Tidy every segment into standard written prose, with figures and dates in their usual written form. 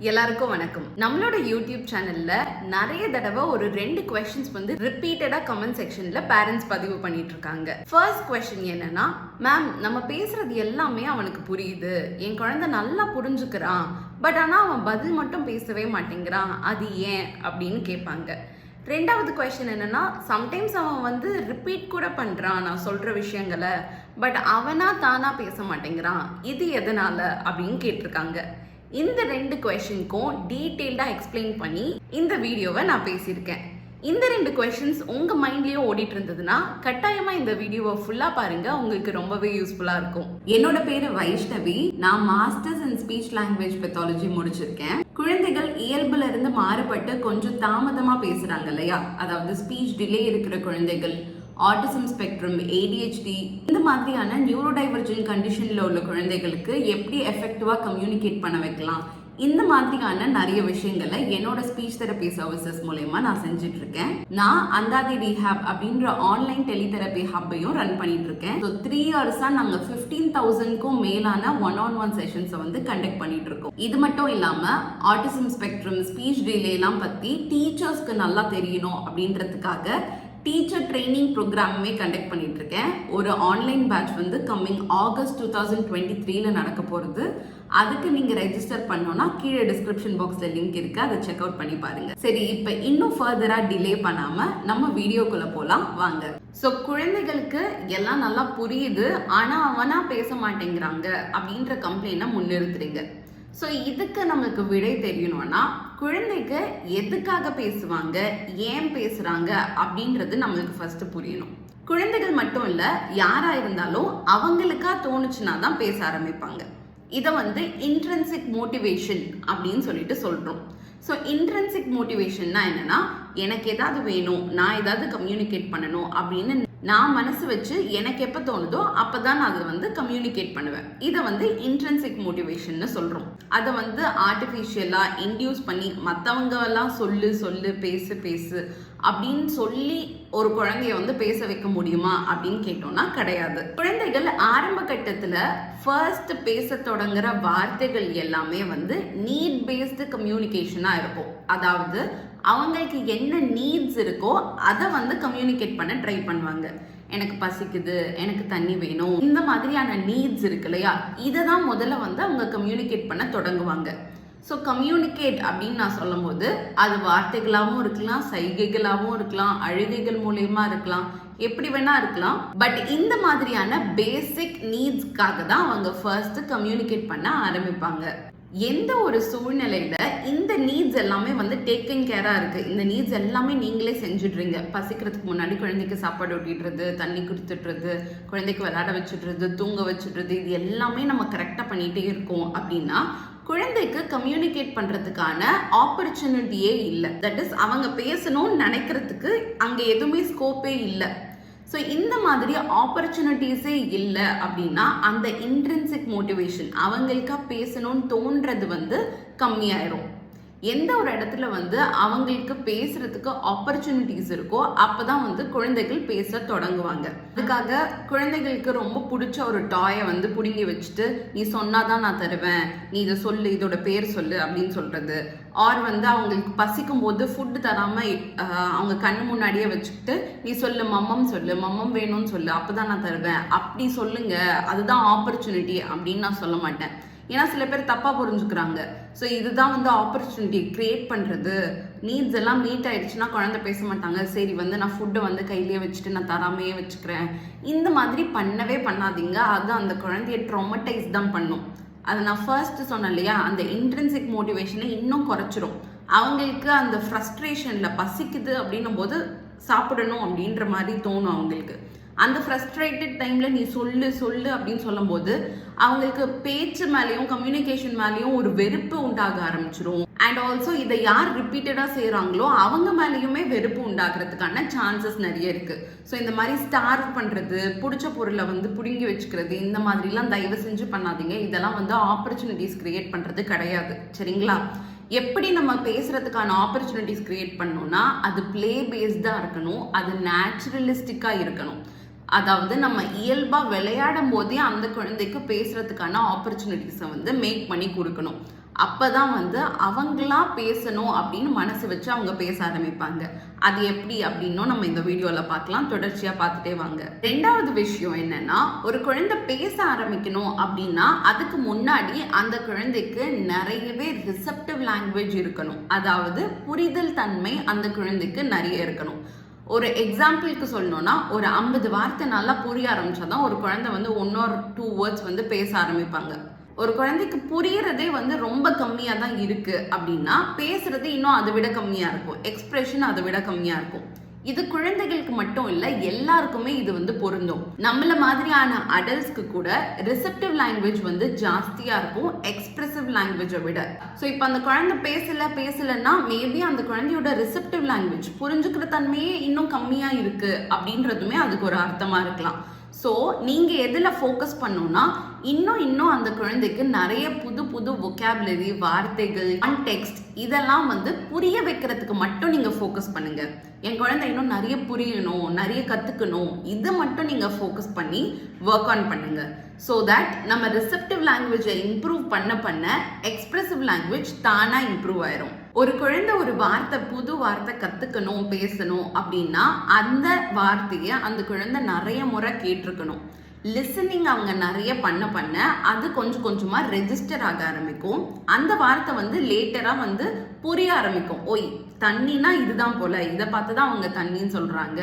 எல்லாருக்கும் வணக்கம். நம்மளோட யூடியூப் சேனல்ல நிறைய தடவை ஒரு 2 questions வந்து ரிப்பீட்டடா கமெண்ட் செக்ஷன்ல பேரண்ட்ஸ் பதிவு பண்ணிட்டு இருக்காங்க. ஃபர்ஸ்ட் கொஸ்டின் என்னன்னா, மேம் நம்ம பேசுறது எல்லாமே அவனுக்கு புரியுது, என் குழந்தை நல்லா புரிஞ்சுக்கிறான், பட் ஆனா அவன் பதில் மட்டும் பேசவே மாட்டேங்கிறான், அது ஏன் அப்படின்னு கேட்பாங்க. ரெண்டாவது கொஸ்டின் என்னன்னா, சம்டைம்ஸ் அவன் வந்து ரிப்பீட் கூட பண்றான் நான் சொல்ற விஷயங்களை, பட் அவனா தானா பேச மாட்டேங்கிறான், இது எதனால அப்படின்னு கேட்டிருக்காங்க. இந்த 2 கொஸ்டினுக்கும் டீட்டெயில்டாக எக்ஸ்பிளைன் பண்ணி இந்த வீடியோவை நான் பேசியிருக்கேன். இந்த 2 கொஸ்டின்ஸ் உங்கள் மைண்ட்லேயும் ஓடிட்டு இருந்ததுன்னா கட்டாயமாக இந்த வீடியோவை ஃபுல்லாக பாருங்க, உங்களுக்கு ரொம்பவே யூஸ்ஃபுல்லாக இருக்கும். என்னோட பேர் வைஷ்ணவி. நான் masters in speech language pathology முடிச்சிருக்கேன். குழந்தைகள் இயல்புல இருந்து மாறுபட்டு கொஞ்சம் தாமதமாக பேசுகிறாங்க இல்லையா, அதாவது ஸ்பீச் டிலே இருக்கிற குழந்தைகள், ஆட்டிசம் ஸ்பெக்ட்ரம், ஏடிஹெச்டி, இந்த மாதிரியான நியூரோடைவர்ஜென்ட் கண்டிஷனில் உள்ள குழந்தைகளுக்கு எப்படி எஃபெக்டிவாக கம்யூனிகேட் பண்ண வைக்கலாம், இந்த மாதிரியான நிறைய விஷயங்களை என்னோட ஸ்பீச் தெரப்பி சர்வீசஸ் மூலயமா நான் செஞ்சுட்டு இருக்கேன். நான் அந்தாதி ரீஹாப் அப்படின்ற ஆன்லைன் டெலிதெரப்பி ஹப்பையும் ரன் பண்ணிட்டு இருக்கேன். ஸோ 3 இயர்ஸா நாங்கள் 15,000க்கும் மேலான ஒன் செஷன்ஸை வந்து கண்டக்ட் பண்ணிட்டு இருக்கோம். இது மட்டும் இல்லாம ஆட்டிசம் ஸ்பெக்ட்ரம், ஸ்பீச் டிலே எல்லாம் பத்தி டீச்சர்ஸ்க்கு நல்லா தெரியணும் அப்படின்றதுக்காக டீச்சர் ட்ரைனிங் ப்ரோக்ராமுமே கண்டக்ட் பண்ணிட்டு இருக்கேன். ஒரு ஆன்லைன் பேட்ச் வந்து கம்மிங் ஆகஸ்ட் 2023 நடக்க போகிறது. அதுக்கு நீங்கள் ரெஜிஸ்டர் பண்ணோன்னா கீழே டிஸ்கிரிப்ஷன் பாக்ஸில் லிங்க் இருக்கு, அதை செக் அவுட் பண்ணி பாருங்க. சரி, இப்போ இன்னும் ஃபர்தராக டிலே பண்ணாமல் நம்ம வீடியோக்குள்ளே போகலாம் வாங்க. ஸோ குழந்தைகளுக்கு எல்லாம் நல்லா புரியுது, ஆனால் அவனா பேச மாட்டேங்கிறாங்க அப்படின்ற கம்ப்ளைண்ட்டை முன்னிறுத்துறீங்க. ஸோ இதுக்கு நம்மளுக்கு விடை தெரியணும்னா குழந்தைக்கு எதுக்காக பேசுவாங்க, ஏன் பேசுகிறாங்க அப்படின்றது நம்மளுக்கு ஃபர்ஸ்ட் புரியணும். குழந்தைகள் மட்டும் இல்லை, யாராக இருந்தாலும் அவங்களுக்கா தோணுச்சுன்னா தான் பேச ஆரம்பிப்பாங்க. இதை வந்து இன்ட்ரின்சிக் மோட்டிவேஷன் அப்படின்னு சொல்லிட்டு சொல்கிறோம். ஸோ இன்ட்ரின்சிக் மோட்டிவேஷன்னா என்னன்னா, எனக்கு ஏதாவது வேணும், நான் ஏதாவது கம்யூனிகேட் பண்ணணும் அப்படின்னு நான் மனசு வச்சு எனக்கு எப்போ தோணுதோ அப்போ தான் நான் அதை வந்து கம்யூனிகேட் பண்ணுவேன். இதை வந்து இன்ட்ரின்சிக் மோட்டிவேஷன்னு சொல்கிறோம். அதை வந்து ஆர்டிஃபிஷியலாக இன்டியூஸ் பண்ணி மற்றவங்கெல்லாம் சொல்லு பேசு அப்படின்னு சொல்லி ஒரு குழந்தைய வந்து பேச வைக்க முடியுமா அப்படின்னு கேட்டோம்னா கிடையாது. குழந்தைகள் ஆரம்ப கட்டத்தில் ஃபர்ஸ்ட் பேச தொடங்குற வார்த்தைகள் எல்லாமே வந்து நீட் பேஸ்டு கம்யூனிகேஷனாக இருக்கும். அதாவது அவங்களுக்கு என்ன நீட்ஸ் இருக்கோ அதை வந்து கம்யூனிகேட் பண்ண ட்ரை பண்ணுவாங்க. எனக்கு பசிக்குது, எனக்கு தண்ணி வேணும், இந்த மாதிரியான நீட்ஸ் இருக்கு இல்லையா, இதை தான் முதல்ல வந்து அவங்க கம்யூனிகேட் பண்ண தொடங்குவாங்க. ஸோ கம்யூனிகேட் அப்படின்னு நான் சொல்லும் போது அது வார்த்தைகளாகவும் இருக்கலாம், சைகைகளாகவும் இருக்கலாம், அழுகைகள் மூலயமா இருக்கலாம், எப்படி வேணா இருக்கலாம். பட் இந்த மாதிரியான பேசிக் நீட்ஸ்க்காக தான் அவங்க ஃபர்ஸ்ட் கம்யூனிகேட் பண்ண ஆரம்பிப்பாங்க. எந்த ஒரு சூழ்நிலையில இந்த நீட்ஸ் எல்லாமே வந்து டேக்கிங் கேரா இருக்கு, இந்த நீட்ஸ் எல்லாமே நீங்களே செஞ்சுடுறீங்க. பசிக்கிறதுக்கு முன்னாடி குழந்தைக்கு சாப்பாடு ஊட்டிடுறது, தண்ணி கொடுத்துடுறது, குழந்தைக்கு விளையாட வச்சுடுறது, தூங்க வச்சுடுறது, இது எல்லாமே நம்ம கரெக்டாக பண்ணிட்டே இருக்கோம் அப்படின்னா குழந்தைக்கு கம்யூனிகேட் பண்றதுக்கான ஆப்பர்ச்சுனிட்டியே இல்லை. தட் இஸ் அவங்க பேசணும்னு நினைக்கிறதுக்கு அங்கே எதுவுமே ஸ்கோப்பே இல்லை. ஸோ இந்த மாதிரி ஆப்பர்ச்சுனிட்டிஸே இல்லை அப்படின்னா அந்த இன்ட்ரின்சிக் மோட்டிவேஷன், அவங்களுக்கா பேசணும்னு தோன்றது வந்து கம்மியாயிரும். எந்த ஒரு இடத்துல வந்து அவங்களுக்கு பேசுறதுக்கு ஆப்பர்ச்சுனிட்டிஸ் இருக்கோ அப்பதான் வந்து குழந்தைகள் பேச தொடங்குவாங்க. அதுக்காக குழந்தைகளுக்கு ரொம்ப பிடிச்ச ஒரு டாயை வந்து பிடுங்கி வச்சுட்டு நீ சொன்னாதான் நான் தருவேன், நீ இதை சொல்லு, இதோட பேர் சொல்லு அப்படின்னு சொல்றது, ஆர் வந்து அவங்களுக்கு பசிக்கும் போது ஃபுட்டு தராம அவங்க கண்ணு முன்னாடியே வச்சுக்கிட்டு நீ சொல்லு, மம்மம் வேணும்னு சொல்லு, அப்பதான் நான் தருவேன், அப்படி சொல்லுங்க, அதுதான் ஆப்பர்ச்சுனிட்டி அப்படின்னு நான் சொல்ல மாட்டேன். ஏன்னா சில பேர் தப்பா புரிஞ்சுக்கிறாங்க. ஸோ இதுதான் வந்து ஆப்பர்ச்சுனிட்டி கிரியேட் பண்றது. நீட்ஸ் எல்லாம் மீட் ஆயிடுச்சுன்னா குழந்தை பேச மாட்டாங்க, சரி வந்து நான் ஃபுட்டை வந்து கையிலேயே வச்சுட்டு நான் தராமையே வச்சுக்கிறேன், இந்த மாதிரி பண்ணவே பண்ணாதீங்க. அது அந்த குழந்தைய ட்ராமடைஸ் தான் பண்ணும். அதை நான் ஃபர்ஸ்ட் சொன்னேன் இல்லையா, அந்த இன்ட்ரின்சிக் மோட்டிவேஷனை இன்னும் குறைச்சிரும். அவங்களுக்கு அந்த ஃப்ரஸ்ட்ரேஷன்ல பசிக்குது அப்படின்னும் போது சாப்பிடணும் அப்படின்ற மாதிரி தோணும் அவங்களுக்கு. அந்த ஃப்ரஸ்ட்ரேட்டட் டைம்ல நீ சொல்லு அப்படின்னு சொல்லும் போது அவங்களுக்கு பேச்சு மேலேயும் கம்யூனிகேஷன் மேலேயும் ஒரு வெறுப்பு உண்டாக ஆரம்பிச்சிரும். அண்ட் ஆல்சோ இதை யார் ரிப்பீட்டடா செய்யறாங்களோ அவங்க மேலேயுமே வெறுப்பு உண்டாகிறதுக்கான சான்சஸ் நிறைய இருக்கு. ஸோ இந்த மாதிரி ஸ்டார்வ் பண்றது, பிடிச்ச பொருளை வந்து பிடுங்கி வச்சுக்கிறது, இந்த மாதிரிலாம் தயவு செஞ்சு பண்ணாதீங்க. இதெல்லாம் வந்து ஆப்பர்ச்சுனிட்டிஸ் கிரியேட் பண்றது கிடையாது, சரிங்களா? எப்படி நம்ம பேசுறதுக்கான ஆப்பர்ச்சுனிட்டிஸ் கிரியேட் பண்ணணும்னா அது பிளே பேஸ்டா இருக்கணும், அது நேச்சுரலிஸ்டிக்கா இருக்கணும். அதாவது நம்ம இயல்பாக விளையாடும் போதே அந்த குழந்தைக்கு பேசுறதுக்கான ஆப்பர்ச்சுனிட்டிஸை வந்து மேக் பண்ணி கொடுக்கணும். அப்பதான் வந்து அவங்களா பேசணும் அப்படின்னு மனசு வச்சு அவங்க பேச ஆரம்பிப்பாங்க. அது எப்படி அப்படின்னும் நம்ம இந்த வீடியோல பார்க்கலாம். தொடர்ச்சியா பார்த்துட்டே வாங்க. ரெண்டாவது விஷயம் என்னன்னா, ஒரு குழந்தை பேச ஆரம்பிக்கணும் அப்படின்னா அதுக்கு முன்னாடி அந்த குழந்தைக்கு நிறையவே ரிசெப்டிவ் லாங்குவேஜ் இருக்கணும். அதாவது புரிதல் தன்மை அந்த குழந்தைக்கு நிறைய இருக்கணும். ஒரு எக்ஸாம்பிளுக்கு சொல்லணும்னா, ஒரு 50 வார்த்தை நல்லா புரிய ஆரம்பிச்சாதான் ஒரு குழந்தை வந்து 1 or 2 வேர்ட்ஸ் வந்து பேச ஆரம்பிப்பாங்க. ஒரு குழந்தைக்கு புரியறதே வந்து ரொம்ப கம்மியா தான் இருக்கு அப்படின்னா பேசுறது இன்னும் அதை விட கம்மியா இருக்கும், எக்ஸ்பிரஷன் அதை விட கம்மியா இருக்கும். இது குழந்தைகளுக்கு மட்டும் இல்ல, எல்லாருக்குமே இது வந்து பொருந்தும். நம்மள மாதிரியான அடல்ட்ஸ்க்கு கூட ரிசெப்டிவ் லாங்குவேஜ் வந்து ஜாஸ்தியா இருக்கும் எக்ஸ்பிரசிவ் லாங்குவேஜை விட. ஸோ இப்போ அந்த குழந்தை பேசலன்னா மேபி அந்த குழந்தையோட ரிசெப்டிவ் லாங்குவேஜ் புரிஞ்சுக்கிற தன்மையே இன்னும் கம்மியா இருக்கு அப்படின்றதுமே அதுக்கு ஒரு அர்த்தமா இருக்கலாம். ஸோ நீங்கள் எதில் ஃபோக்கஸ் பண்ணணும்னா, இன்னும் அந்த குழந்தைக்கு நிறைய புது வொக்காபுலரி, வார்த்தைகள், கான்டெக்ஸ்ட் இதெல்லாம் வந்து புரிய வைக்கிறதுக்கு மட்டும் நீங்கள் ஃபோக்கஸ் பண்ணுங்க. என் குழந்தை இன்னும் நிறைய புரியணும், நிறைய கற்றுக்கணும், இதை மட்டும் நீங்கள் ஃபோக்கஸ் பண்ணி ஒர்க் ஆன் பண்ணுங்க. ஸோ தட் நம்ம ரிசெப்டிவ் லாங்குவேஜை இம்ப்ரூவ் பண்ண எக்ஸ்பிரசிவ் லாங்குவேஜ் தானாக இம்ப்ரூவ் ஆயிரும். ஒரு குழந்தை ஒரு புது வார்த்தை கற்றுக்கணும், பேசணும் அப்படின்னா அந்த வார்த்தையை அந்த குழந்தை நிறைய முறை கேட்டிருக்கணும். லிசனிங் அவங்க நிறைய பண்ண அது கொஞ்சமாக ரெஜிஸ்டர் ஆக ஆரம்பிக்கும். அந்த வார்த்தை வந்து லேட்டராக வந்து புரிய ஆரம்பிக்கும். ஓய், தண்ணினா இதுதான் போல, இதை பார்த்து தான் அவங்க தண்ணின்னு சொல்றாங்க,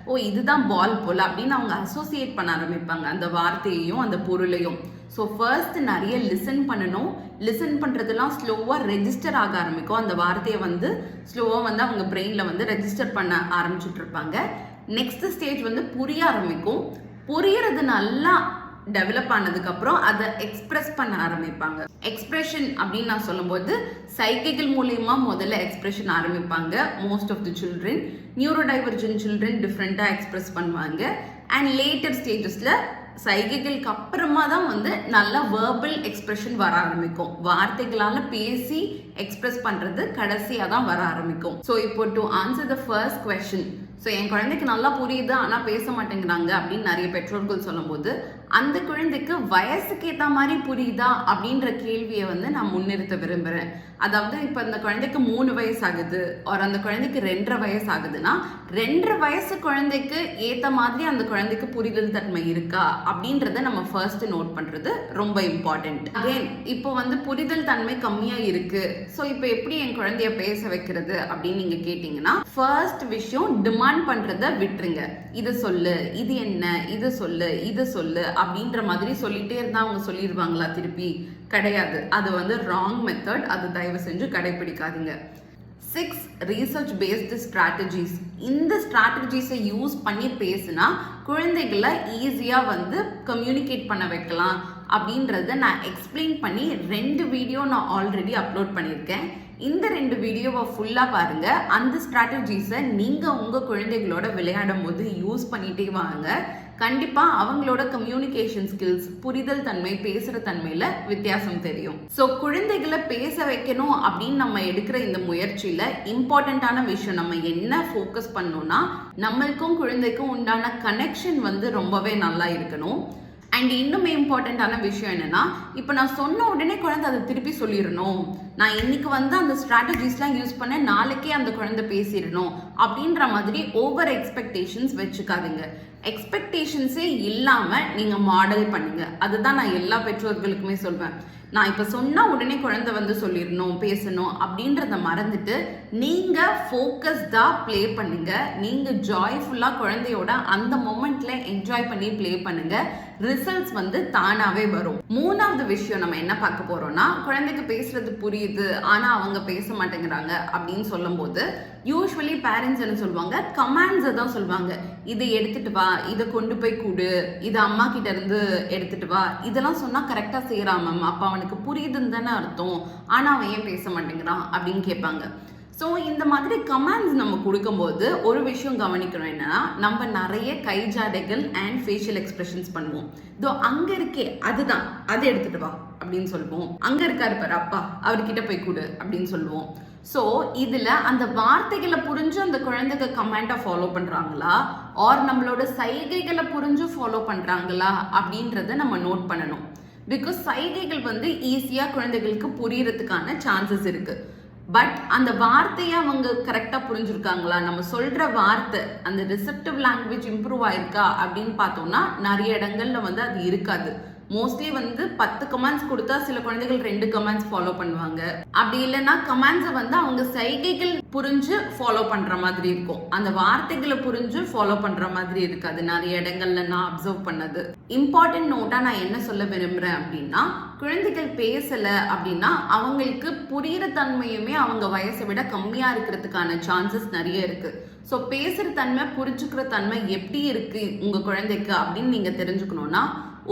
ஓ இதுதான் பால் போல அப்படின்னு அவங்க அசோசியேட் பண்ண ஆரம்பிப்பாங்க அந்த வார்த்தையையும் அந்த பொருளையும். ஸோ ஃபர்ஸ்ட் நிறைய லிசன் பண்ணணும். லிசன் பண்ணுறதுலாம் ஸ்லோவாக ரெஜிஸ்டர் ஆக ஆரம்பிக்கும். அந்த வார்த்தையை வந்து ஸ்லோவாக வந்து அவங்க பிரெயினில் வந்து ரெஜிஸ்டர் பண்ண ஆரம்பிச்சுட்டு இருப்பாங்க. நெக்ஸ்ட் ஸ்டேஜ் வந்து புரிய ஆரம்பிக்கும். புரியறது நல்லா டெவலப் ஆனதுக்கப்புறம் அதை எக்ஸ்பிரஸ் பண்ண ஆரம்பிப்பாங்க. எக்ஸ்பிரஷன் அப்படின்னு நான் சொல்லும்போது சைகைகள் மூலயமா முதல்ல எக்ஸ்பிரஷன் ஆரம்பிப்பாங்க. Most of the children, neurodivergent children டிஃப்ரெண்ட்டாக எக்ஸ்பிரஸ் பண்ணுவாங்க. அண்ட் லேட்டர் ஸ்டேஜஸில் சைகைகளுக்கு அப்புறமா தான் வந்து நல்ல வேர்பல் எக்ஸ்பிரஷன் வர ஆரம்பிக்கும். வார்த்தைகளால் பேசி எக்ஸ்பிரஸ் பண்ணுறது கடைசியாக தான் வர ஆரம்பிக்கும். ஸோ இப்போ to answer the first question, so என் குழந்தைக்கு நல்லா புரியுது ஆனால் பேச மாட்டேங்கிறாங்க அப்படின்னு நிறைய பெற்றோர்கள் சொல்லும்போது அந்த குழந்தைக்கு வயசுக்கு ஏற்ற மாதிரி புரியுதா அப்படின்ற கேள்வியை வந்து நான் முன்னிறுத்த விரும்புகிறேன். அதாவது இப்போ அந்த குழந்தைக்கு 3 வயசு ஆகுது, ஒரு அந்த குழந்தைக்கு 2.5 வயசு ஆகுதுன்னா 2.5 வயசு குழந்தைக்கு ஏற்ற மாதிரி அந்த குழந்தைக்கு புரிதல் தன்மை இருக்கா அப்படின்றத நம்ம ஃபர்ஸ்ட் நோட் பண்ணுறது ரொம்ப இம்பார்ட்டன்ட். அகெயின் இப்போ வந்து புரிதல் தன்மை கம்மியாக இருக்கு, ஸோ இப்போ எப்படி என் குழந்தைய பேச வைக்கிறது அப்படின்னு நீங்கள் கேட்டிங்கன்னா ஃபர்ஸ்ட் விஷயம் டிமாண்ட் பண்ணுறத விட்டுருங்க. இது சொல்லு, இது என்ன, இது சொல்லு, இது சொல்லு அப்படின்ற மாதிரி சொல்லிட்டே இருந்தா அவங்க சொல்லிடுவாங்களா? திருப்பி கிடையாது. அது வந்து ராங் மெத்தட். அது தயவு செஞ்சு கடைபிடிக்காதீங்க. 6 ரீசர்ச் பேஸ்டு ஸ்ட்ராட்டஜிஸ். இந்த ஸ்ட்ராட்டஜிஸை யூஸ் பண்ணி பேசினா குழந்தைகளை ஈஸியாக வந்து கம்யூனிகேட் பண்ண வைக்கலாம் அப்படின்றத நான் எக்ஸ்பிளைன் பண்ணி 2 வீடியோ நான் ஆல்ரெடி அப்லோட் பண்ணியிருக்கேன். இந்த 2 வீடியோவை ஃபுல்லாக பாருங்க. அந்த ஸ்ட்ராட்டஜிஸை நீங்கள் உங்கள் குழந்தைகளோட விளையாடும் போது யூஸ் பண்ணிட்டே வாங்க. கண்டிப்பாக அவங்களோட கம்யூனிகேஷன் ஸ்கில்ஸ், புரிதல் தன்மை, பேசுகிற தன்மையில் வித்தியாசம் தெரியும். ஸோ குழந்தைகளை பேச வைக்கணும் அப்படின்னு நம்ம எடுக்கிற இந்த முயற்சியில் இம்பார்ட்டண்ட்டான விஷயம் நம்ம என்ன ஃபோக்கஸ் பண்ணோம்னா, நம்மளுக்கும் குழந்தைக்கும் உண்டான கனெக்ஷன் வந்து ரொம்பவே நல்லா இருக்கணும். அண்ட் இன்னுமே இம்பார்ட்டண்ட்டான விஷயம் என்னன்னா, இப்போ நான் சொன்ன உடனே குழந்தை அதை திருப்பி சொல்லிடணும், நான் இன்னைக்கு வந்து அந்த ஸ்ட்ராட்டஜிஸ்லாம் யூஸ் பண்ண நாளைக்கே அந்த குழந்தை பேசிடணும் அப்படின்ற மாதிரி ஓவர் எக்ஸ்பெக்டேஷன்ஸ் வச்சுக்காதீங்க. எக்ஸ்பெக்டேஷன்ஸே இல்லாமல் நீங்கள் மாடல் பண்ணுங்க. அதுதான் நான் எல்லா பெற்றோர்களுக்குமே சொல்வேன். நான் இப்போ சொன்னால் உடனே குழந்தை வந்து சொல்லிடணும், பேசணும் அப்படின்றத மறந்துட்டு நீங்கள் ஃபோக்கஸ்டாக ப்ளே பண்ணுங்க. நீங்கள் ஜாய்ஃபுல்லாக குழந்தையோட அந்த மொமெண்ட்ல என்ஜாய் பண்ணி ப்ளே பண்ணுங்க. ரிசல்ட்ஸ் வந்து தானாகவே வரும். 3வது விஷயம் நம்ம என்ன பார்க்க போறோம்னா, குழந்தைக்கு பேசுறது புரியுது ஆனால் அவங்க பேச மாட்டேங்கிறாங்க அப்படின்னு சொல்லும்போது யூஸ்வலி பேரண்ட்ஸ் என்ன சொல்லுவாங்க, கமாண்ட்ஸை தான் சொல்லுவாங்க. இதை எடுத்துட்டு வா, இதை கொண்டு போய் கொடு, இதை அம்மா கிட்ட இருந்து எடுத்துட்டு வா, இதெல்லாம் சொன்னால் கரெக்டாக செய்கிறான் மேம், அப்போ அவனுக்கு புரியுதுன்னு தானே அர்த்தம், ஆனால் அவன் ஏன் பேச மாட்டேங்கிறான் அப்படின்னு கேட்பாங்க. ஸோ இந்த மாதிரி கமாண்ட்ஸ் நம்ம கொடுக்கும்போது ஒரு விஷயம் கவனிக்கணும் என்னன்னா, நம்ம நிறைய கைஜாடைகள் அண்ட் ஃபேஷியல் எக்ஸ்பிரஷன்ஸ் பண்ணுவோம். இதோ அங்கே இருக்கே அதுதான், அதை எடுத்துட்டு வா அப்படின்னு சொல்லுவோம். அங்கே இருக்காரு பாரு அப்பா, அவர்கிட்ட போய் கொடு அப்படின்னு சொல்லுவோம். ஸோ இதில் அந்த வார்த்தைகளை புரிஞ்சு அந்த குழந்தைங்க கமெண்டை ஃபாலோ பண்ணுறாங்களா, ஆர் நம்மளோட சைகைகளை புரிஞ்சு ஃபாலோ பண்ணுறாங்களா அப்படின்றத நம்ம நோட் பண்ணணும். பிகாஸ் சைகைகள் வந்து ஈஸியா குழந்தைகளுக்கு புரியறதுக்கான சான்சஸ் இருக்கு. பட் அந்த வார்த்தையை அவங்க கரெக்டா புரிஞ்சிருக்காங்களா, நம்ம சொல்ற வார்த்தை அந்த ரிசெப்டிவ் லாங்குவேஜ் இம்ப்ரூவ் ஆயிருக்கா அப்படின்னு பார்த்தோம்னா நிறைய இடங்கள்ல வந்து அது இருக்காது. மோஸ்ட்லி வந்து 10 கமெண்ட்ஸ் கொடுத்தா சில குழந்தைகள் 2 கமெண்ட்ஸ் ஃபாலோ பண்ணுவாங்க. அப்படி இல்லைன்னா கமெண்ட்ஸை வந்து அவங்க சைகைகள் புரிஞ்சு ஃபாலோ பண்ற மாதிரி இருக்கும், அந்த வார்த்தைகளை புரிஞ்சு ஃபாலோ பண்ற மாதிரி இருக்காது நிறைய இடங்கள்ல நான் அப்சர்வ் பண்ணது. இம்பார்ட்டன்ட் நோட்டா நான் என்ன சொல்ல விரும்புறேன் அப்படின்னா, குழந்தைகள் பேசல அப்படின்னா அவங்களுக்கு புரியுற தன்மையுமே அவங்க வயசை விட கம்மியா இருக்கிறதுக்கான சான்சஸ் நிறைய இருக்கு. ஸோ பேசுற தன்மை புரிஞ்சுக்கிற தன்மை எப்படி இருக்கு உங்க குழந்தைக்கு அப்படின்னு நீங்க தெரிஞ்சுக்கணும்னா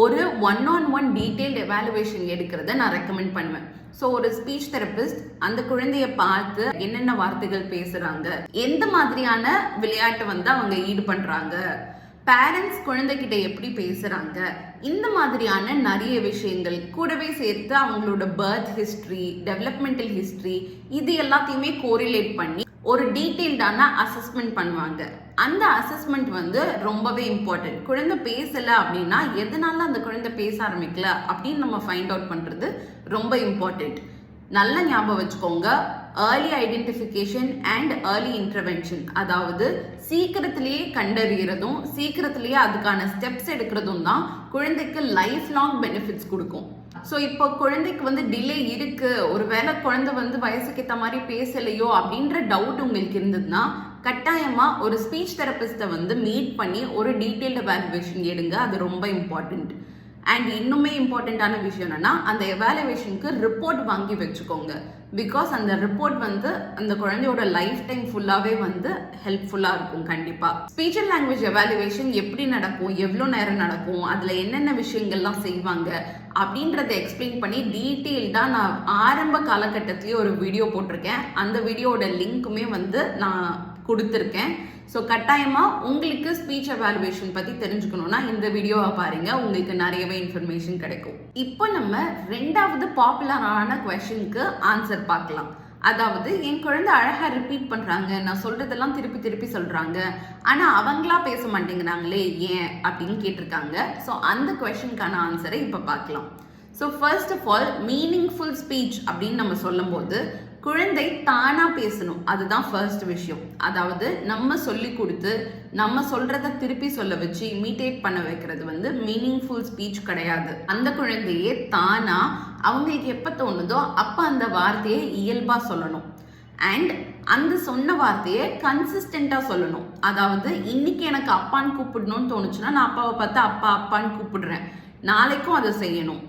ஒரு 1-on-1 டீடைல்டு எவாலுவேஷன் எடுக்கிறத நான் ரெக்கமெண்ட் பண்ணுவேன். ஸோ ஒரு ஸ்பீச் தெரபிஸ்ட் அந்த குழந்தைய பார்த்து என்னென்ன வார்த்தைகள் பேசுறாங்க, எந்த மாதிரியான விளையாட்டை வந்து அவங்க ஈடுபடுறாங்க, பேரண்ட்ஸ் குழந்தைகிட்ட எப்படி பேசுறாங்க, இந்த மாதிரியான நிறைய விஷயங்கள் கூடவே சேர்த்து அவங்களோட பர்த் ஹிஸ்டரி, டெவலப்மெண்டல் ஹிஸ்டரி, இது எல்லாத்தையுமே கோரிலேட் பண்ணி ஒரு டீட்டெயில்டான அசஸ்மெண்ட் பண்ணுவாங்க. அந்த அசஸ்மெண்ட் வந்து ரொம்பவே இம்பார்ட்டன்ட். குழந்தை பேசல அப்படின்னா எதனால அந்த குழந்தை பேச ஆரம்பிக்கல அப்படின்னு நம்ம ஃபைண்ட் அவுட் பண்றது ரொம்ப இம்பார்ட்டன்ட். நல்ல ஞாபகம் வச்சுக்கோங்க, early identification and early intervention, அதாவது சீக்கிரத்திலேயே கண்டறியறதும் சீக்கிரத்திலேயே அதுக்கான ஸ்டெப்ஸ் எடுக்கிறதும் தான் குழந்தைக்கு லைஃப் லாங் பெனிஃபிட்ஸ் கொடுக்கும். ஸோ இப்போ குழந்தைக்கு வந்து டிலே இருக்கு, ஒருவேளை குழந்தை வந்து வயசுக்கு ஏற்ற மாதிரி பேசலையோ அப்படின்ற டவுட் உங்களுக்கு இருந்ததுன்னா கட்டாயமா ஒரு ஸ்பீச் தெரபிஸ்ட்டை வந்து மீட் பண்ணி ஒரு டீட்டெயில்டு எவாலுவேஷன் எடுங்க, அது ரொம்ப இம்பார்ட்டன்ட். அண்ட் இன்னுமே இம்பார்ட்டண்ட்டான விஷயம் என்னன்னா, அந்த எவாலுவேஷனுக்கு ரிப்போர்ட் வாங்கி வச்சுக்கோங்க. பிகாஸ் அந்த ரிப்போர்ட் வந்து அந்த குழந்தையோட லைஃப் டைம் ஃபுல்லாவே வந்து ஹெல்ப்ஃபுல்லா இருக்கும். கண்டிப்பா ஸ்பீச் அண்ட் லாங்குவேஜ் எவாலுவேஷன் எப்படி நடக்கும், எவ்வளோ நேரம் நடக்கும், அதுல என்னென்ன விஷயங்கள்லாம் செய்வாங்க அப்படின்றத எக்ஸ்பிளைன் பண்ணி டீட்டெயில்டா நான் ஆரம்ப காலகட்டத்திலேயே ஒரு வீடியோ போட்டிருக்கேன். அந்த வீடியோட லிங்க்குமே வந்து நான் கொடுத்துருக்கேன். ஸோ கட்டாயமாக உங்களுக்கு ஸ்பீச் எவாலுவேஷன் பற்றி தெரிஞ்சுக்கணுன்னா இந்த வீடியோவை பாருங்க, உங்களுக்கு நிறையவே இன்ஃபர்மேஷன் கிடைக்கும். இப்போ நம்ம ரெண்டாவது பாப்புலரான குவெஸ்சனுக்கு ஆன்சர் பார்க்கலாம். அதாவது என் குழந்தை அழகா ரிப்பீட் பண்றாங்க, நான் சொல்றதெல்லாம் திருப்பி திருப்பி சொல்றாங்க, ஆனா அவங்களா பேச மாட்டேங்கிறாங்களே ஏன் அப்படின்னு கேட்டிருக்காங்க. ஸோ அந்த குவெஸ்சனுக்கான ஆன்சரை இப்போ பார்க்கலாம். So first of all meaningful speech அப்படின்னு நம்ம சொல்லும் போது குழந்தை தானா பேசணும், அதுதான் ஃபர்ஸ்ட் விஷயம். அதாவது நம்ம சொல்லி கொடுத்து நம்ம சொல்றத திருப்பி சொல்ல வச்சு இமிட்டேட் பண்ண வைக்கிறது வந்து மீனிங்ஃபுல் ஸ்பீச் கிடையாது. அந்த குழந்தையே தானா அவங்களுக்கு எப்போ தோணுதோ அப்போ அந்த வார்த்தையை இயல்பா சொல்லணும். அண்ட் அந்த சொன்ன வார்த்தையை கன்சிஸ்டண்டா சொல்லணும். அதாவது இன்னைக்கு எனக்கு அப்பான்னு கூப்பிடணும்னு தோணுச்சுன்னா நான் அப்பாவை பார்த்து அப்பா அப்பான்னு கூப்பிடுறேன், நாளைக்கும் அதை செய்யணும்,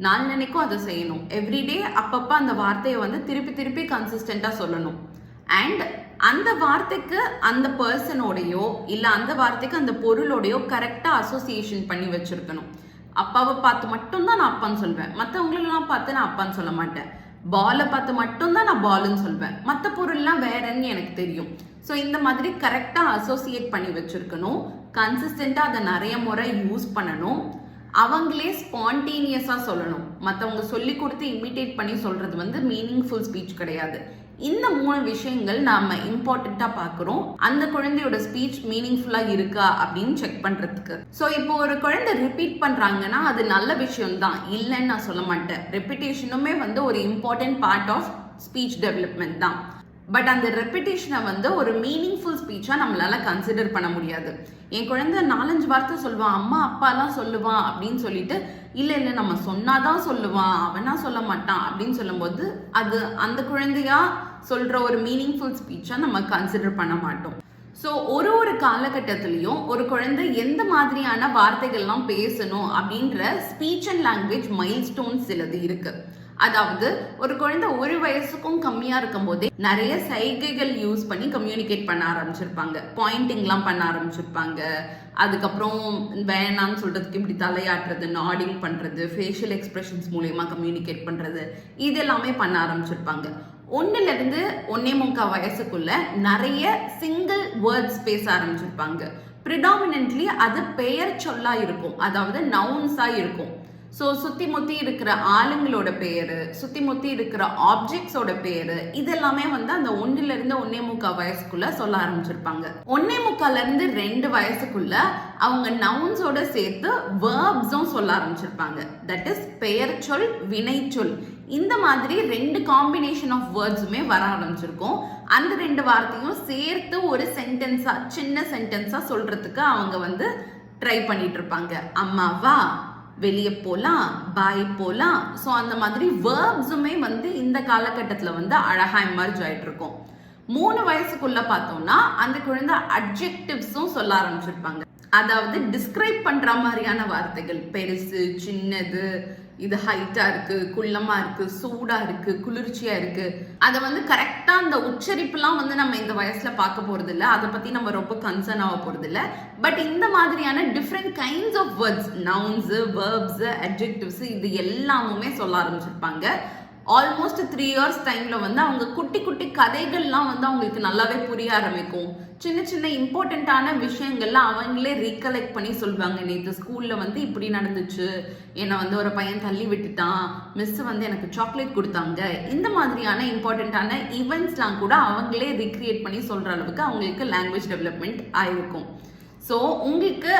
நாளைக்கும் அதை செய்யணும். எவ்ரிடே அப்பப்போ அந்த வார்த்தையை வந்து திருப்பி திருப்பி கன்சிஸ்டண்டா சொல்லணும். அண்ட் அந்த வார்த்தைக்கு அந்த பர்சனோடையோ இல்லை அந்த வார்த்தைக்கு அந்த பொருளோடையோ கரெக்டாக அசோசியேஷன் பண்ணி வச்சிருக்கணும். அப்பாவை பார்த்து மட்டும்தான் நான் அப்பான்னு சொல்வேன், மற்றவங்களெல்லாம் பார்த்து நான் அப்பான்னு சொல்ல மாட்டேன். பாலை பார்த்து மட்டும்தான் நான் பாலுன்னு சொல்வேன், மற்ற பொருள்லாம் வேறன்னு எனக்கு தெரியும். ஸோ இந்த மாதிரி கரெக்டாக அசோசியேட் பண்ணி வச்சிருக்கணும். கன்சிஸ்டண்டாக அதை நிறைய முறை யூஸ் பண்ணணும். அவங்களே ஸ்பான்டேனியஸாக சொல்லணும். மற்றவங்க சொல்லி கொடுத்து இமிட்டேட் பண்ணி சொல்றது வந்து மீனிங்ஃபுல் ஸ்பீச் கிடையாது. இந்த 3 விஷயங்கள் நாம இம்பார்ட்டண்ட்டாக பார்க்குறோம் அந்த குழந்தையோட ஸ்பீச் மீனிங்ஃபுல்லாக இருக்கா அப்படின்னு செக் பண்ணுறதுக்கு. ஸோ இப்போ ஒரு குழந்தை ரிப்பீட் பண்ணுறாங்கன்னா அது நல்ல விஷயம் தான், இல்லைன்னு நான் சொல்ல மாட்டேன். ரெப்பிட்டேஷனுமே வந்து ஒரு important part of speech development தான். பட் அந்த ரெப்பிட்டேஷனை வந்து ஒரு மீனிங்ஃபுல் ஸ்பீச்சாக நம்மளால கன்சிடர் பண்ண முடியாது. என் குழந்தை 4-5 வார்த்தை சொல்லுவான், அம்மா அப்பாலாம் சொல்லுவான் அப்படின்னு சொல்லிட்டு இல்லை இல்லை நம்ம சொன்னாதான் சொல்லுவான், அவனா சொல்ல மாட்டான் அப்படின்னு சொல்லும்போது அது அந்த குழந்தையா சொல்ற ஒரு மீனிங்ஃபுல் ஸ்பீச்சா நம்ம கன்சிடர் பண்ண மாட்டோம். ஸோ ஒரு காலகட்டத்திலையும் ஒரு குழந்தை எந்த மாதிரியான வார்த்தைகள்லாம் பேசணும் அப்படின்ற ஸ்பீச் அண்ட் லாங்குவேஜ் மைல்ஸ்டோன்ஸ் சிலது இருக்கு. அதாவது ஒரு குழந்தை 1 வயசுக்கும் கம்மியா இருக்கும் போதே நிறைய சைகைகள் யூஸ் பண்ணி கம்யூனிகேட் பண்ண ஆரம்பிச்சிருப்பாங்க, பாயிண்டிங்லாம் பண்ண ஆரம்பிச்சிருப்பாங்க. அதுக்கப்புறம் வேணான்னு சொல்றதுக்கு இப்படி தலையாட்டுறது, நாடிங் பண்றது, ஃபேஷியல் எக்ஸ்பிரஷன்ஸ் மூலயமா கம்யூனிகேட் பண்றது, இது எல்லாமே பண்ண ஆரம்பிச்சிருப்பாங்க. 1லேருந்து 1.25 வயசுக்குள்ள நிறைய சிங்கிள் வேர்ட்ஸ் பேச ஆரம்பிச்சிருப்பாங்க. ப்ரிடாமினன்ட்லி அது பெயர் சொல்லா இருக்கும், அதாவது நவுன்ஸா இருக்கும். ஸோ சுற்றி முற்றி இருக்கிற ஆளுங்களோட பேர், சுற்றி முற்றி இருக்கிற ஆப்ஜெக்ட்ஸோட பேர், இதெல்லாமே வந்து அந்த 1லேருந்து 1.25 வயசுக்குள்ள சொல்ல ஆரம்பிச்சிருப்பாங்க. 1.25லேருந்து 2 வயசுக்குள்ள அவங்க நவுன்ஸோட சேர்த்து வேர்ப்ஸும் சொல்ல ஆரம்பிச்சிருப்பாங்க. தட் இஸ் பெயர் சொல், வினைச்சொல், இந்த மாதிரி 2 காம்பினேஷன் ஆஃப் வேர்ட்ஸுமே வர ஆரம்பிச்சிருக்கும். அந்த 2 வார்த்தையும் சேர்த்து ஒரு சென்டென்ஸா, சின்ன சென்டென்ஸா சொல்றதுக்கு அவங்க வந்து ட்ரை பண்ணிட்டு இருப்பாங்க. அம்மாவா, வெளியே போகலாம், பாய் போகலாம். ஸோ அந்த மாதிரி வேர்ப்ஸுமே வந்து இந்த காலகட்டத்தில் வந்து அழகாக எமர்ஜ் ஆகிட்டு இருக்கும். 3 வயசுக்குள்ள பார்த்தோம்னா அந்த குழந்தை அட்ஜெக்டிவ்ஸும் சொல்ல ஆரம்பிச்சிருப்பாங்க. அதாவது டிஸ்கிரைப் பண்ற மாதிரியான வார்த்தைகள், பெருசு, சின்னது, இது ஹைட்டா இருக்கு, குள்ளமா இருக்கு, சூடா இருக்கு, குளிர்ச்சியா இருக்கு. அதை வந்து கரெக்டா அந்த உச்சரிப்புலாம் வந்து நம்ம இந்த வயசுல பார்க்க போறது இல்லை. அதை பத்தி நம்ம ரொம்ப கன்சர்ன் ஆக போறது இல்லை. பட் இந்த மாதிரியான different kinds of words, nouns, verbs, adjectives, இது எல்லாமுமே சொல்ல ஆரம்பிச்சிருப்பாங்க. ஆல்மோஸ்ட் 3 இயர்ஸ் டைம்ல வந்து அவங்க குட்டி குட்டி கதைகள்லாம் வந்து அவங்களுக்கு நல்லாவே புரிய ஆரம்பிக்கும். சின்ன சின்ன இம்பார்ட்டண்ட்டான விஷயங்கள்லாம் அவங்களே ரீகலெக்ட் பண்ணி சொல்லுவாங்க. நேற்று ஸ்கூல்ல வந்து இப்படி நடந்துச்சு, என்னை வந்து ஒரு பையன் தள்ளி விட்டுட்டான், மிஸ் வந்து எனக்கு சாக்லேட் கொடுத்தாங்க. இந்த மாதிரியான இம்பார்ட்டண்ட்டான ஈவெண்ட்ஸ்லாம் கூட அவங்களே ரீக்ரியேட் பண்ணி சொல்ற அளவுக்கு அவங்களுக்கு லாங்குவேஜ் டெவலப்மெண்ட் ஆயிருக்கும். ஸோ உங்களுக்கு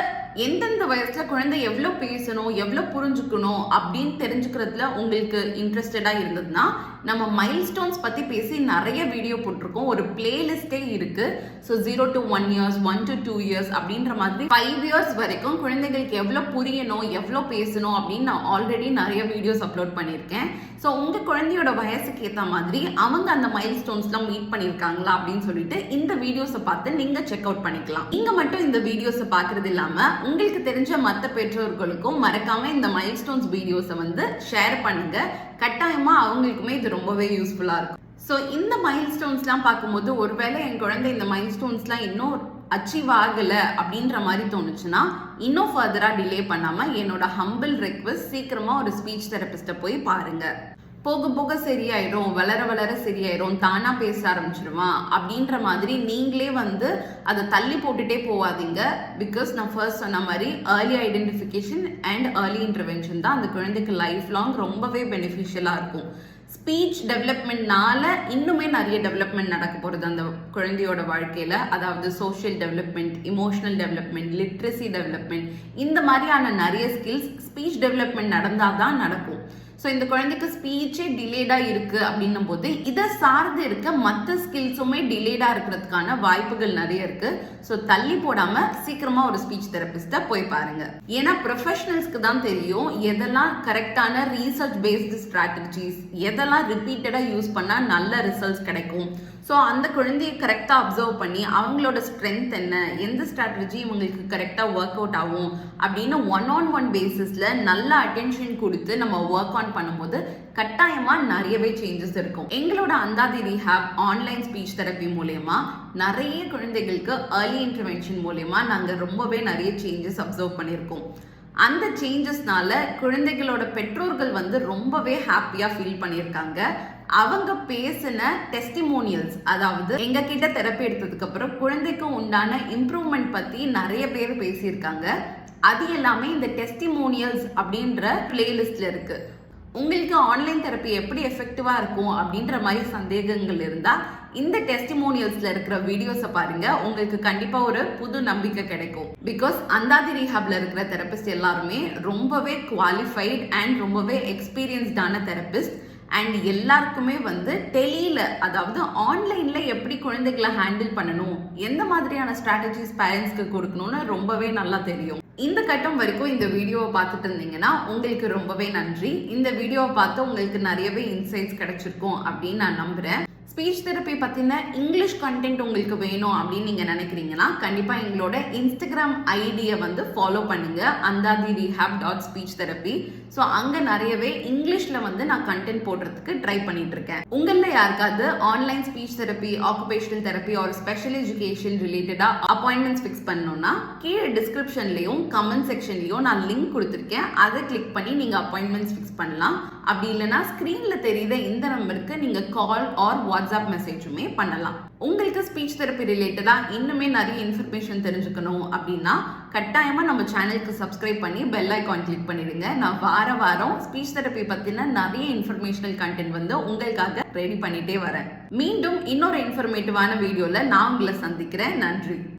எந்தெந்த வயசுல குழந்தை எவ்வளோ பேசணும், எவ்வளோ புரிஞ்சுக்கணும் அப்படின்னு தெரிஞ்சுக்கிறதுல உங்களுக்கு இன்ட்ரெஸ்டடாக இருந்ததுன்னா நம்ம மைல்ஸ்டோன்ஸ் பற்றி பேசி நிறைய வீடியோ போட்டிருக்கோம். ஒரு பிளேலிஸ்டே இருக்கு. So 0 to 1 years, 1 to 2 years அப்படின்ற மாதிரி 5 years வரைக்கும் குழந்தைகளுக்கு எவ்வளோ புரியணும், எவ்வளோ பேசணும் அப்படின்னு நான் ஆல்ரெடி நிறைய வீடியோஸ் அப்லோட் பண்ணியிருக்கேன். ஸோ உங்கள் குழந்தையோட வயசுக்கு ஏற்ற மாதிரி அவங்க அந்த மைல்ஸ்டோன்ஸ்லாம் மீட் பண்ணியிருக்காங்களா அப்படின்னு சொல்லிட்டு இந்த வீடியோஸை பார்த்து நீங்கள் செக் அவுட் பண்ணிக்கலாம். நீங்கள் மட்டும் இந்த வீடியோஸை பார்க்கறது இல்லாமல் உங்களுக்கு தெரிஞ்ச மற்ற பெற்றோர்களுக்கும் மறக்காம இந்த மைல்ஸ்டோன்ஸ் வீடியோஸை வந்து ஷேர் பண்ணுங்க. கட்டாயமா அவங்களுக்குமே இது ரொம்பவே யூஸ்ஃபுல்லா இருக்கும். ஸோ இந்த மைல்ஸ்டோன்ஸ்லாம் பார்க்கும்போது ஒருவேளை என் குழந்தை இந்த மைல்ஸ்டோன்ஸ்லாம் இன்னும் அச்சீவ் ஆகலை அப்படின்ற மாதிரி தோணுச்சுன்னா இன்னும் ஃபர்தராக டிலே பண்ணாமல் என்னோட ஹம்பிள் ரெக்வெஸ்ட், சீக்கிரமாக ஒரு ஸ்பீச் தெரபிஸ்ட்டை போய் பாருங்க. போக போக சரியாயிடும், வளர வளர சரியாயிடும், தானா பேச ஆரம்பிச்சிடுவான் அப்படின்ற மாதிரி நீங்களே வந்து அதை தள்ளி போட்டுட்டே போவாதீங்க. பிகாஸ் நான் ஃபர்ஸ்ட் சொன்ன மாதிரி early identification and early intervention தான் அந்த குழந்தைக்கு லைஃப் லாங் ரொம்பவே பெனிஃபிஷியலாக இருக்கும். ஸ்பீச் டெவலப்மெண்ட்னால இன்னுமே நிறைய டெவலப்மெண்ட் நடக்க போகிறது அந்த குழந்தையோட வாழ்க்கையில். அதாவது social development, emotional development, literacy development, இந்த மாதிரியான நிறைய ஸ்கில்ஸ் ஸ்பீச் டெவலப்மெண்ட் நடந்தால் தான் நடக்கும். ஸோ இந்த குழந்தைக்கு ஸ்பீச்சே டிலேடாக இருக்குது அப்படின்னும் போது இதை சார்ந்து இருக்க மற்ற ஸ்கில்ஸுமே டிலேடாக இருக்கிறதுக்கான வாய்ப்புகள் நிறைய இருக்குது. ஸோ தள்ளி போடாமல் சீக்கிரமாக ஒரு ஸ்பீச் தெரபிஸ்ட்டை போய் பாருங்க. ஏன்னா ப்ரொஃபஷனல்ஸ்க்கு தான் தெரியும் எதெல்லாம் கரெக்டான ரீசர்ச் பேஸ்டு ஸ்ட்ராட்டஜிஸ், எதெல்லாம் ரிப்பீட்டடாக யூஸ் பண்ணால் நல்ல ரிசல்ட்ஸ் கிடைக்கும். ஸோ அந்த குழந்தையை கரெக்டாக அப்சர்வ் பண்ணி அவங்களோட ஸ்ட்ரென்த் என்ன, எந்த ஸ்ட்ராட்டஜி இவங்களுக்கு கரெக்டாக ஒர்க் அவுட் ஆகும் அப்படின்னு 1-on-1 பேசிஸில் நல்ல அட்டென்ஷன் கொடுத்து நம்ம ஒர்க் ஆன் பண்ணும்போது கட்டாயமாக நிறையவே சேஞ்சஸ் இருக்கும். எங்களோட அந்தாதி ரீஹாப் ஆன்லைன் ஸ்பீச் தெரப்பி மூலயமா நிறைய குழந்தைகளுக்கு ஏர்லி இன்டர்வென்ஷன் மூலயமா நாங்கள் ரொம்பவே நிறைய சேஞ்சஸ் அப்சர்வ் பண்ணியிருக்கோம். அந்த சேஞ்சஸ்னால குழந்தைகளோட பெற்றோர்கள் வந்து ரொம்பவே ஹாப்பியாக ஃபீல் பண்ணியிருக்காங்க. அவங்க பேசின டெஸ்டிமோனியல்ஸ், அதாவது எங்க கிட்ட தெரப்பி எடுத்ததுக்கு அப்புறம் குழந்தைக்கு உண்டான இம்ப்ரூவ்மெண்ட் பத்தி நிறைய பேர் பேசியிருக்காங்க. அது எல்லாமே இந்த டெஸ்டிமோனியல்ஸ் அப்படின்ற பிளேலிஸ்ட்ல இருக்கு. உங்களுக்கு ஆன்லைன் தெரப்பி எப்படி எஃபெக்டிவா இருக்கும் அப்படின்ற மாதிரி சந்தேகங்கள் இருந்தா இந்த டெஸ்டிமோனியல்ஸ்ல இருக்கிற வீடியோஸை பாருங்க. உங்களுக்கு கண்டிப்பா ஒரு புது நம்பிக்கை கிடைக்கும். பிகாஸ் அந்தாதி ரீஹாப்ல இருக்கிற தெரபிஸ்ட் எல்லாருமே ரொம்பவே குவாலிஃபைட் அண்ட் ரொம்பவே எக்ஸ்பீரியன்ஸ்டான தெரபிஸ்ட். அண்ட் எல்லாருக்குமே வந்து டெலியில, அதாவது ஆன்லைன்ல எப்படி குழந்தைகளை ஹேண்டில் பண்ணணும், எந்த மாதிரியான ஸ்ட்ராட்டஜிஸ் பேரண்ட்ஸ்க்கு கொடுக்கணும்னு ரொம்பவே நல்லா தெரியும். இந்த கட்டம் வரைக்கும் இந்த வீடியோவை பார்த்துட்டு இருந்தீங்கன்னா உங்களுக்கு ரொம்பவே நன்றி. இந்த வீடியோவை பார்த்து உங்களுக்கு நிறையவே இன்சைட்ஸ் கிடைச்சிருக்கும் அப்படின்னு நான் நம்புறேன். ஸ்பீச் தெரப்பி பற்றின இங்கிலீஷ் கண்டென்ட் உங்களுக்கு வேணும் அப்படின்னு நீங்கள் நினைக்கிறீங்கன்னா கண்டிப்பாக எங்களோட இன்ஸ்டாகிராம் ஐடியை வந்து ஃபாலோ பண்ணுங்க, அந்தாதி ரீஹாப் .speech-therapy. ஸோ அங்கே நிறையவே இங்கிலீஷில் வந்து நான் கண்டென்ட் போடுறதுக்கு ட்ரை பண்ணிட்டு இருக்கேன். உங்களில் யாருக்காவது online speech therapy, occupational therapy ஒரு ஸ்பெஷல் எஜுகேஷன் ரிலேட்டடாக அப்பாயின்மெண்ட்ஸ் ஃபிக்ஸ் பண்ணணும்னா கீழே டிஸ்கிரிப்ஷன்லையும் கமெண்ட் செக்ஷன்லையும் நான் லிங்க் கொடுத்துருக்கேன். அதை கிளிக் பண்ணி நீங்கள் அப்பாயின்மெண்ட்ஸ் ஃபிக்ஸ் பண்ணலாம். அப்படி இல்லைன்னா ஸ்க்ரீனில் தெரியுற இந்த நம்பருக்கு நீங்கள் கால் ஆர் வாட்ஸ்அப் மெசேஜுமே பண்ணலாம். உங்களுக்கு ஸ்பீச் தெரப்பி ரிலேட்டடாக இன்னுமே நிறைய இன்ஃபர்மேஷன் தெரிஞ்சுக்கணும் அப்படின்னா கட்டாயமா நம்ம சேனலுக்கு சப்ஸ்கிரைப் பண்ணி பெல் ஐகான் கிளிக் பண்ணிடுங்க. நான் வாரம் ஸ்பீச் தெரப்பி பத்தின நிறைய இன்ஃபர்மேஷனல் கண்டென்ட் வந்து உங்களுக்காக ரெடி பண்ணிட்டே வரேன். மீண்டும் இன்னொரு இன்ஃபர்மேட்டிவான வீடியோல நான் உங்களை சந்திக்கிறேன். நன்றி.